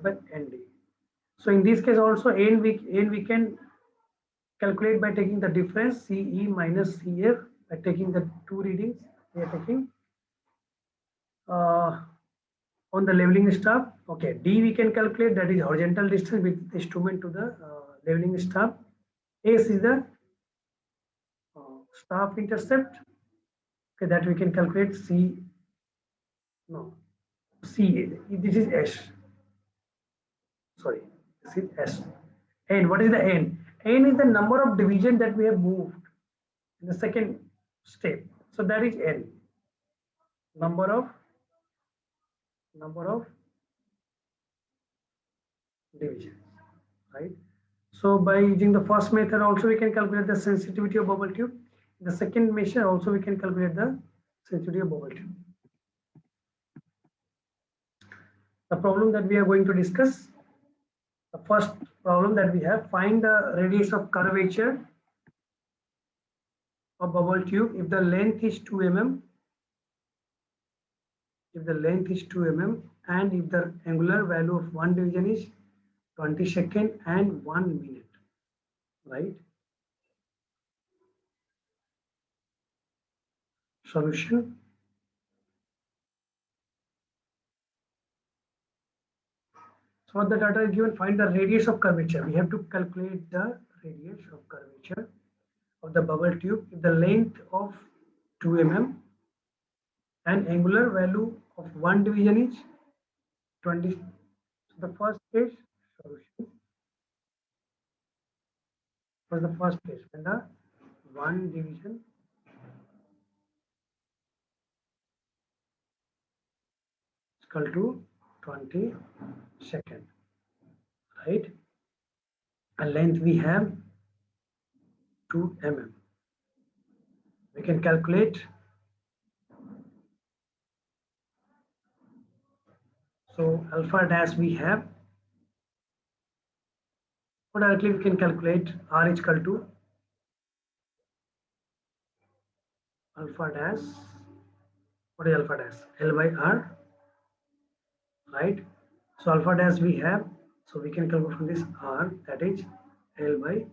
by ND. So in this case also N we can calculate by taking the difference CE minus CF, by taking the two readings we are taking on the leveling staff. Okay, D we can calculate, that is horizontal distance with the instrument to the leveling staff. S is the staff intercept. Okay, that we can calculate C. No, C. This is S. Sorry, this is S. N. What is the N? N is the number of division that we have moved in the second step. So that is N. Number of divisions, right? So by using the first method also we can calculate the sensitivity of bubble tube. The second measure also we can calculate the sensitivity of bubble tube. The problem that we are going to discuss, the first problem that we have, find the radius of curvature of bubble tube if the length is 2 mm, if the length is 2 mm and if the angular value of one division is 20 second and 1 minute, right? Solution. So what the data is given, find the radius of curvature. We have to calculate the radius of curvature of the bubble tube if the length of 2 mm and angular value of one division is 20. So the first case solution for the first case when the one division is equal to 20 second, right? And length we have 2 mm. We can calculate. So alpha dash we have. So directly we can calculate R is equal to alpha dash. What is alpha dash? L by R, right? So alpha dash we have. So we can calculate from this R, that is L by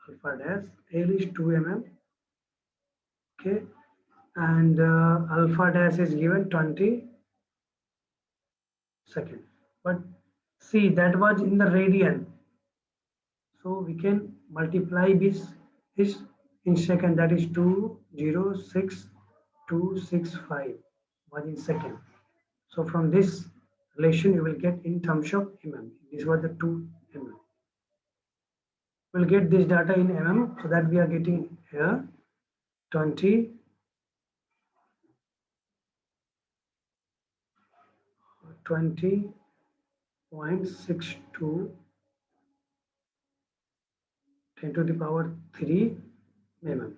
alpha dash. L is 2 mm. Okay. And alpha dash is given 20 seconds. But see, that was in the radian. So we can multiply this in second, that is 206,265 was in second. So from this relation you will get in terms of mm. This was the 2 mm. We'll get this data in mm, so that we are getting here 20 20.62 10 to the power 3 mm.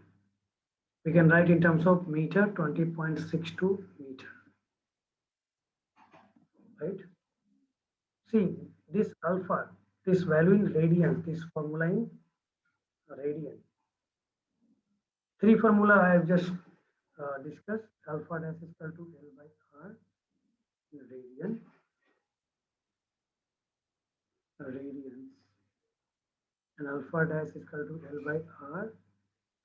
We can write in terms of meter 20.62 meter, right? See this alpha, this value in radian, this formula in radian. Three formula I have just discussed. Alpha dash is equal to L by R in radians, and alpha dash is equal to L by R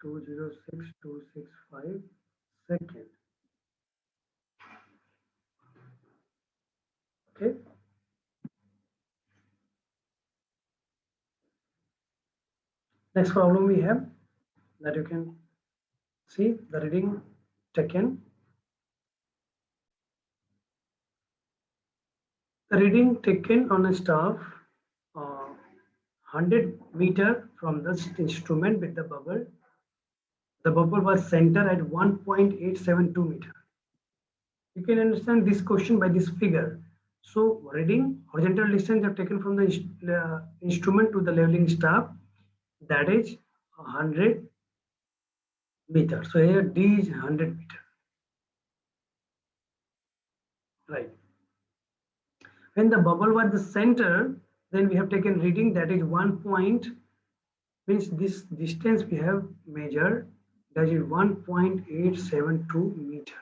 206,265 second. Okay. Next problem we have, that you can see the reading taken. The reading taken on a staff 100 meter from the instrument with the bubble. The bubble was centered at 1.872 meter. You can understand this question by this figure. So reading horizontal distance are taken from the instrument to the leveling staff, that is 100 meter. So here D is 100 meter, right? When the bubble was the center, then we have taken reading, that is 1 point, means this distance we have measured, that is 1.872 meter.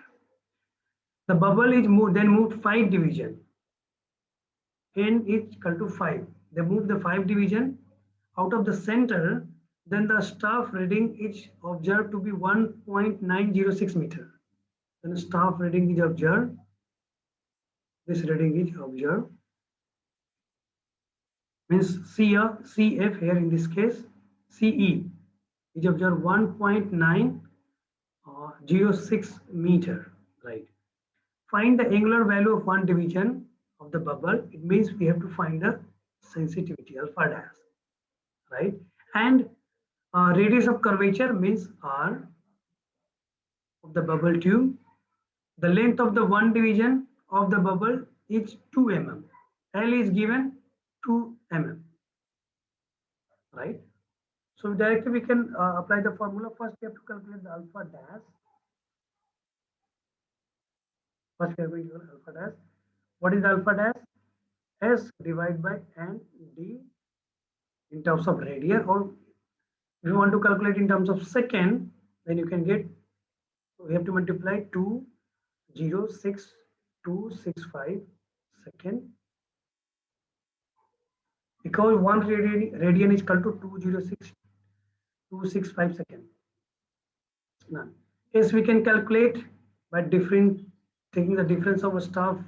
The bubble is moved, then moved 5 division. N is equal to 5. They move the 5 division out of the center, then the staff reading is observed to be 1.906 meter. Then the staff reading is observed. This reading is observed. Means CF here in this case, CE is observed 1.906 meter, right? Find the angular value of one division of the bubble. It means we have to find the sensitivity alpha dash, right? And radius of curvature means R of the bubble tube. The length of the one division of the bubble is 2 mm. L is given 2 mm. right? So directly we can apply the formula. First, we have to calculate the alpha dash. First, we are going to do alpha dash. What is alpha dash? S divided by n d in terms of radian, or if you want to calculate in terms of second, then you can get, we have to multiply 206,265 second, because 1 radian is equal to 206,265 second. Now, yes, we can calculate by taking the difference of a staff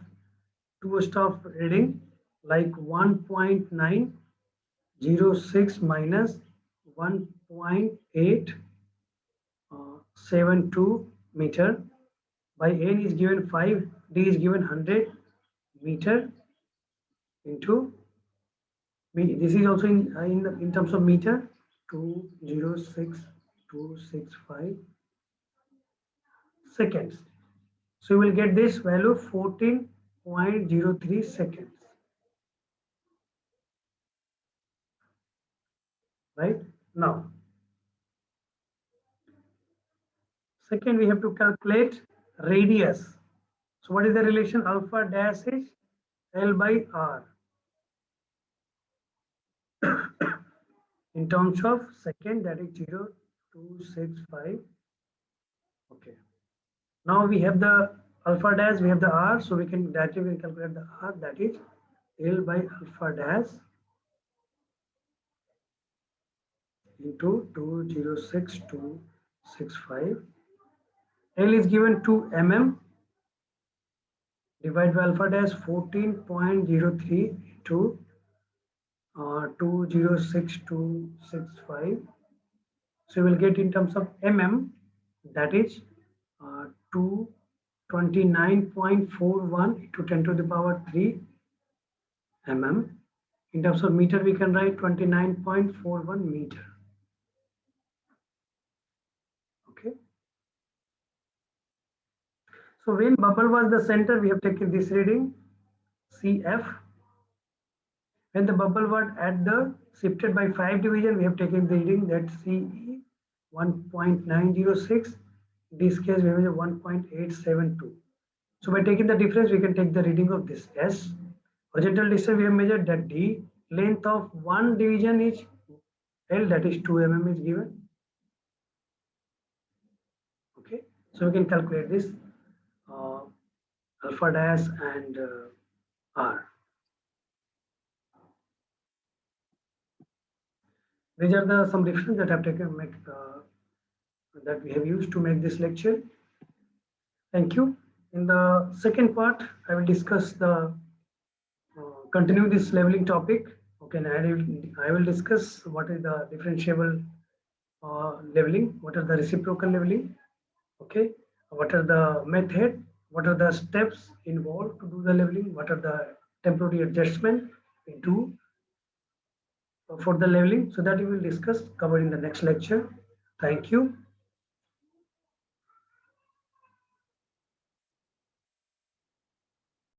to a staff reading, like 1.906 minus 1.872 meter by n is given 5, d is given 100 meter into this is also in terms of meter, 206,265 seconds. So you will get this value 14.03 seconds. Right now, second we have to calculate radius. So what is the relation? Alpha dash is L by R in terms of second, that is 0.265. Okay. Now we have the alpha dash, we have the R, so we can directly calculate the R, that is L by alpha dash into 206,265. L is given 2 mm, divided by alpha dash 14.03 into 206,265. So we will get in terms of mm, that is 229.41 into 10 to the power 3 mm. In terms of meter, we can write 29.41 meter. Okay. So when bubble was the center, we have taken this reading CF. When the bubble was at the shifted by 5 division, we have taken the reading that CE 1.906. In this case, we have 1.872. So by taking the difference, we can take the reading of this S. Horizontal distance we have measured that D. Length of one division is L, that is 2 mm is given. Okay, so we can calculate this alpha dash and R. These are the some references that I've taken that we have used to make this lecture. Thank you. In the second part, I will discuss the continue this leveling topic. Okay, and I will discuss what is the differentiable leveling, what are the reciprocal leveling, okay, what are the method, what are the steps involved to do the leveling, what are the temporary adjustment we do for the leveling. So that we will discuss, cover in the next lecture. Thank you.